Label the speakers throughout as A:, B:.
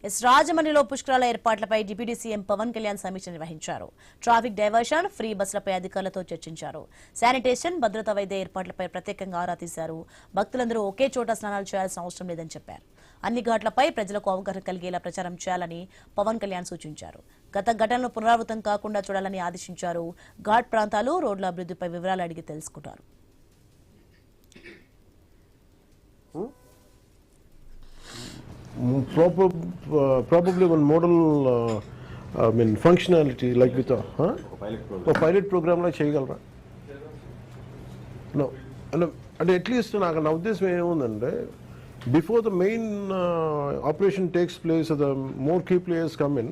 A: రాజమండ్రిలో పుష్కరాల ఏర్పాట్లపై డిప్యూటీ సీఎం పవన్ కళ్యాణ్ సమీక్ష నిర్వహించారు. ట్రాఫిక్ డైవర్షన్, ఫ్రీ బస్సులపై అధికారులతో చర్చించారు. శానిటేషన్, భద్రతా వైద్య ఏర్పాట్లపై ప్రత్యేకంగా ఆరా తీశారు. భక్తులందరూ ఒకే చోట స్నానాలు చేయాల్సిన అవసరం లేదని చెప్పారు. అన్ని ఘాట్లపై ప్రజలకు అవగాహన కలిగేలా ప్రచారం చేయాలని పవన్ కళ్యాణ్ సూచించారు. గత ఘటనలు పునరావృతం కాకుండా చూడాలని ఆదేశించారు. ఘాట్ ప్రాంతాలు, రోడ్ల అభివృద్ధిపై వివరాలు అడిగి తెలుసుకున్నారు.
B: Probably one model functionality like with a pilot program like cheyagalra no and at least naga now this way unande before the main operation takes place the more key players come in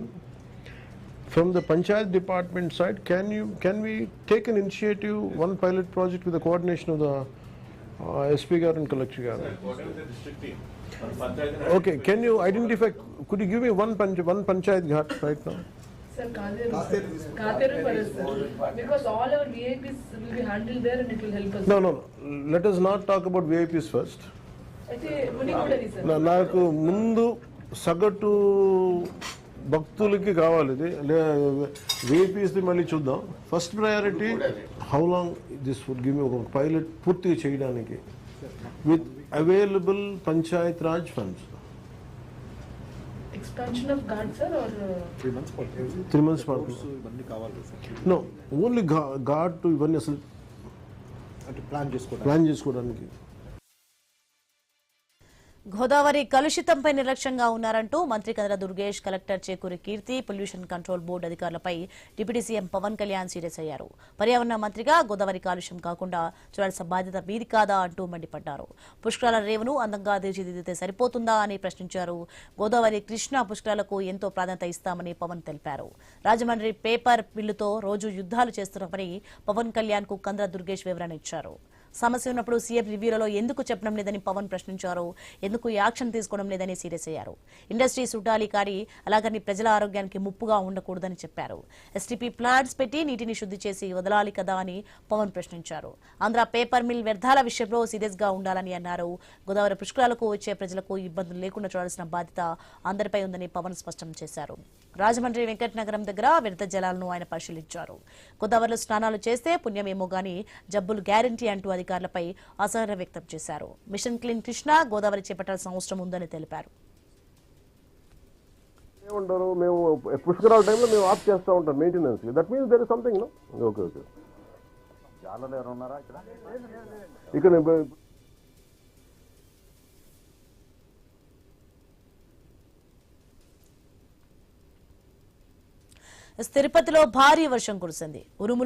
B: from the panchayat department side. Can we take an initiative, one pilot project with the coordination of the SP gar and collector gar? Okay, can you identify, could you give me one panchayat ghat right now?
C: Sir, Katheru for us, sir. Because all our VIPs will be handled there and it will help us.
B: No. Let us not talk about VIPs first. నాకు ముందు సగటు భక్తులకి కావాలి ఇది. విఐపీస్ది మళ్ళీ చూద్దాం. First priority how long this would give me ఒక పైలట్ పూర్తిగా చేయడానికి with available Panchayat Raj funds.
C: Expansion of guard, sir, or
B: 3 months పడుతుంది. నో ఓన్లీ గార్డ్ టు ఇవన్నీ అసలు ప్లాన్ చేసుకోవడానికి.
A: గోదావరి కలుషితంపై నిర్లక్ష్యంగా ఉన్నారంటూ మంత్రి Kandula Durgesh, collector Chekuri Keerthi, pollution control board అధికారులపై deputy CM Pawan Kalyan serious అయ్యారు. పర్యావరణ మంత్రిగా గోదావరి కాలుష్యం కాకుండా చూడాల్సిన బాధ్యత వీరి కాదా అంటూ మండిపడ్డారు. పుష్కరాల రేవును అందంగా తీర్చిదిద్దితే సరిపోతుందా అని ప్రశ్నించారు. గోదావరి, కృష్ణా పుష్కరాలకు ఎంతో ప్రాధాన్యత ఇస్తామని పవన్ తెలిపారు. రాజమండ్రి పేపర్ మిల్లుతో రోజు యుద్ధాలు చేస్తున్నామని పవన్ కళ్యాణ్ కు కంద్ర దుర్గేష్ వివరణ ఇచ్చారు. సమస్య ఉన్నప్పుడు సీఎం రివ్యూలలో ఎందుకు చెప్పడం లేదని పవన్ ప్రశ్నించారు. ఎందుకు యాక్షన్ తీసుకోవడం లేదని సీరియస్ అయ్యారు. ఇండస్ట్రీ సుట్టాలి కానీ అలాగని ప్రజల ఆరోగ్యానికి ముప్పుగా ఉండకూడదని చెప్పారు. ఎస్టీపీ ప్లాంట్స్ పెట్టి నీటిని శుద్ధి చేసి వదలాలి కదా అని పవన్ ప్రశ్నించారు. ఆంధ్ర పేపర్ మిల్ వ్యర్థాల విషయంలో సీరియస్ గా ఉండాలని అన్నారు. గోదావరి పుష్కరాలకు వచ్చే ప్రజలకు ఇబ్బందులు లేకుండా చూడాల్సిన బాధ్యత అందరిపై ఉందని పవన్ స్పష్టం చేశారు. రాజమండ్రి వెంకటనగరం దగ్గర వ్యర్థ జలాలను ఆయన పరిశీలించారు. గోదావరిలో స్నానాలు చేస్తే పుణ్యమేమో గానీ జబ్బులు గ్యారంటీ అంటూ అధికారులపై అసహనం వ్యక్తం చేశారు. మిషన్ క్లీన్ కృష్ణా గోదావరి చేపట్టాల్సిన అవసరం ఉందని తెలిపారు.
B: ఏమంటారు, మేము పుష్కరాల టైంలో మేము ఆఫ్ చేస్తూ ఉంటాం maintenance. That means there is something. Okay ఇక్కడ
A: తిరుపతిలో భారీ వర్షం కురిసింది. ఉరుములు